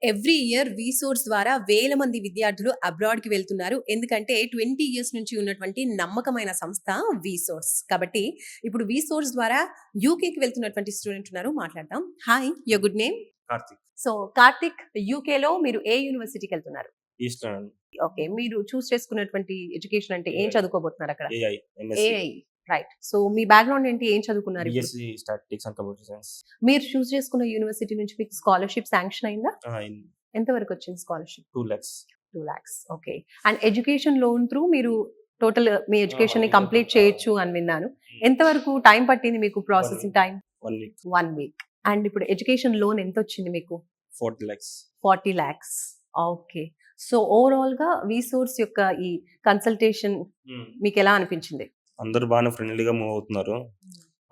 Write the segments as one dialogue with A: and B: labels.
A: Every year వీసోర్స్ ద్వారా వేల మంది విద్యార్థులు అబ్రాడ్ కి వెళ్తున్నారు. ఎందుకంటే 20 ఇయర్స్ నుంచి ఉన్నటువంటి నమ్మకమైన సంస్థ వీసోర్స్. కాబట్టి ఇప్పుడు వీసోర్స్ ద్వారా యూకేకి వెళ్తున్నటువంటి స్టూడెంట్ ఉన్నారు, మాట్లాడదాం. Hi, your good name?
B: Karthik.
A: So Karthik, యూకేలో మీరు ఏ యూనివర్సిటీకి వెళ్తున్నారు?
B: ఈస్టర్న్
A: ఓకే, మీరు చూస్ చేసుకున్నటువంటి ఎడ్యుకేషన్ అంటే ఏం చదువుకోబోతున్నారు అక్కడ?
B: AI MSc
A: AI, right. So మీ బ్యాక్గ్రౌండ్ ఏంటి, ఏం చదువుకున్నారు ఇప్పుడు?
B: BSc statistics and computer science.
A: మీరు చూస్ చేసుకున్న యూనివర్సిటీ నుంచి మీకు స్కాలర్షిప్ శాంక్షన్ అయిందా?
B: ఇన్
A: ఎంత వరకు వచ్చింది scholarship?
B: 2 lakhs.
A: 2 lakhs. Okay. And education loan through మీరు టోటల్ మీ ఎడ్యుకేషన్ ని కంప్లీట్ చేయొచ్చు అని విన్నాను. ఎంత వరకు టైం పట్టింది మీకు processing time?
B: 1 week.
A: 1 week. And ఇప్పుడు ఎడ్యుకేషన్ లోన్ ఎంత వచ్చింది మీకు?
B: 40 lakhs.
A: 40 lakhs. Okay. So overall గా వీసోర్స్ యొక్క ఈ కన్సల్టేషన్ మీకు ఎలా అనిపించింది?
B: అందరూ బాగానే ఫ్రెండ్లీగా మూవ్ అవుతున్నారు.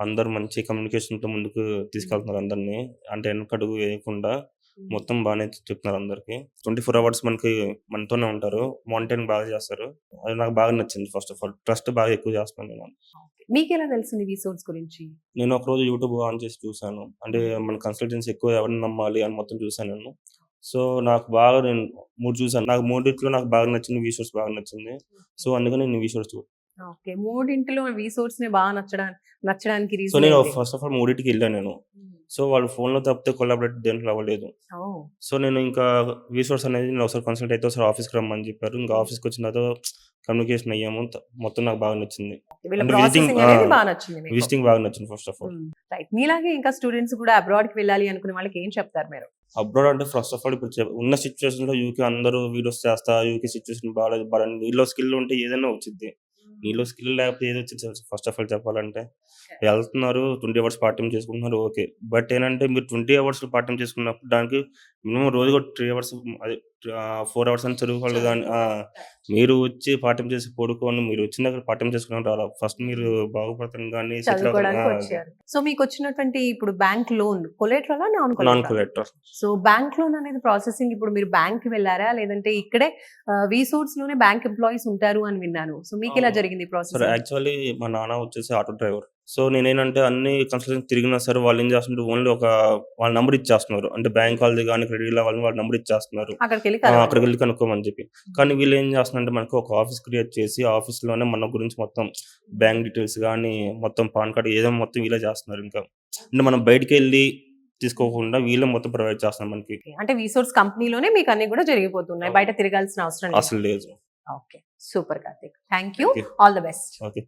B: అందరూ మంచి కమ్యూనికేషన్ తో ముందుకు తీసుకెళ్తున్నారు అందరినీ. అంటే వెనకడుగు వేయకుండా మొత్తం బాగానే చెప్తున్నారు అందరికి. 24 hours మనతోనే ఉంటారు. మానిటరింగ్ బాగా చేస్తారు. అది నాకు బాగా నచ్చింది. ఫస్ట్ ఆఫ్ ఆల్ ట్రస్ట్ బాగా ఎక్కువ చేస్తున్నాను నేను.
A: మీకు ఎలా తెలిసింది వీసోర్స్ గురించి?
B: నేను ఒక రోజు యూట్యూబ్ ఆన్ చేసి చూసాను. అంటే మన కన్సల్టెన్సీ ఎక్కువ ఎవరిని నమ్మాలి అని మొత్తం చూసాను నేను. సో నాకు బాగా నేను 3 చూసాను. నాకు మూడిట్లో నాకు బాగా నచ్చింది వీసోర్స్ బాగా నచ్చింది. సో అందుకని నేను వీసోర్స్
A: ఓకే, మూడింటిలో వీసోర్స్ నే బాగా నచ్చడానికి
B: సో
A: రీజన్
B: నేను
A: ఏంటి?
B: ఫస్ట్ ఆఫ్ ఆల్ మూడింటికి వెళ్ళాను నేను. సో వాళ్ళు ఫోన్లో తప్పితే కొలాబరేట్ దేంట్లో అవ్వలేదు.
A: ఓ,
B: సో నేను ఇంకా వీసోర్స్ అనేది నేను ఒకసారి కన్సల్ట్ అయితే ఒకసారి ఆఫీస్కి రమ్మని చెప్పారు. ఇంకా ఆఫీస్కి వచ్చిన తర్వాత కమ్యూనికేషన్ అయ్యాము. మొత్తం నాకు బాగా నచ్చింది.
A: వీళ్ళ
B: అంటే
A: ప్రాసెసింగ్ అనేది బాగా నచ్చింది మీకు.
B: విజిటింగ్ బాగా నచ్చింది ఫస్ట్ ఆఫ్ ఆల్.
A: రైట్. మీలాగే ఇంకా స్టూడెంట్స్ కూడా అబ్రాడ్ కి వెళ్ళాలి అనుకునే వాళ్ళకి ఏం చెప్తారు మీరు?
B: అబ్రాడ్ అంటే ఫస్ట్ ఆఫ్ ఆల్ ఇప్పుడు ఉన్న సిచ్యువేషన్ లో యూకే అందరూ వీడియోస్ చేస్తా యూకే సిచ్యువేషన్ బాగాలేదు బాగా నీలో స్కిల్ ఉంటే ఏదైనా వచ్చింది. నీలో స్కిల్ లేకపోతే ఏది వచ్చింది ఫస్ట్ ఆఫ్ ఆల్ చెప్పాలంటే. వెళ్తున్నారు 20 hours పార్ట్ టైం చేసుకుంటున్నారు ఓకే. బట్ ఏంటంటే మీరు 20 hours పార్ట్ టైం చేసుకున్నప్పుడు దానికి మినిమం రోజుకు 3 hours అదే 4 hours అని చదువుకోవాలి కానీ మీరు వచ్చి పార్ట్ టైం చేసి పడుకొని మీరు వచ్చిన దగ్గర పార్ట్ టైం చేసుకున్నారు అలా ఫస్ట్ మీరు బాగుపడతాను కానీ
A: చదువుకోవడానికి వచ్చారు. సో మీకు వచ్చినటువంటి ఇప్పుడు బ్యాంక్ లోన్ కొలేటరలా non
B: non
A: collateral?
B: Collector.
A: So bank loan అనేది ప్రాసెసింగ్ ఇప్పుడు మీరు బ్యాంక్ కి వెళ్ళారా, లేదంటే ఇక్కడే వీసోర్స్ లోనే బ్యాంక్ ఎంప్లాయీస్ ఉంటారు అని విన్నాను. సో మీకు ఎలా జరిగింది
B: సరే
A: ప్రాసెస్?
B: యాక్చువల్లీ మా నాన్న వచ్చేసి ఆటో డ్రైవర్. సో నేనేంటంటే అన్ని కన్సల్టెన్సీ తిరిగినా సరే వాళ్ళు ఏం చేస్తుంటే ఓన్లీ వాళ్ళ నంబర్ ఇచ్చేస్తున్నారు. అంటే బ్యాంక్ వాళ్ళది కానీ క్రెడిట్ వాళ్ళ నంబర్ ఇచ్చేస్తున్నారు. అక్కడికి వెళ్ళి కనుక్కోమని చెప్పి. కానీ వీళ్ళు ఏం చేస్తున్నారంటే మనకు ఒక ఆఫీస్ క్రియేట్ చేసి ఆఫీస్ లోనే మన గురించి మొత్తం బ్యాంక్ డీటెయిల్స్ కానీ మొత్తం పాన్ కార్డ్ ఏదో మొత్తం వీళ్ళే చేస్తున్నారు. ఇంకా అంటే మనం బయటికి వెళ్ళి తీసుకోకుండా వీళ్ళే మొత్తం ప్రొవైడ్ చేస్తున్నారు మనకి.
A: అంటే వీసోర్స్ కంపెనీలోనే మీకు అన్ని కూడా జరిగిపోతున్నాయి, బయట తిరగాల్సిన అవసరం లేదు.
B: అసలు లేదు.
A: Okay, super Karthik. Thank you,
B: Okay.
A: All the best.
B: Okay.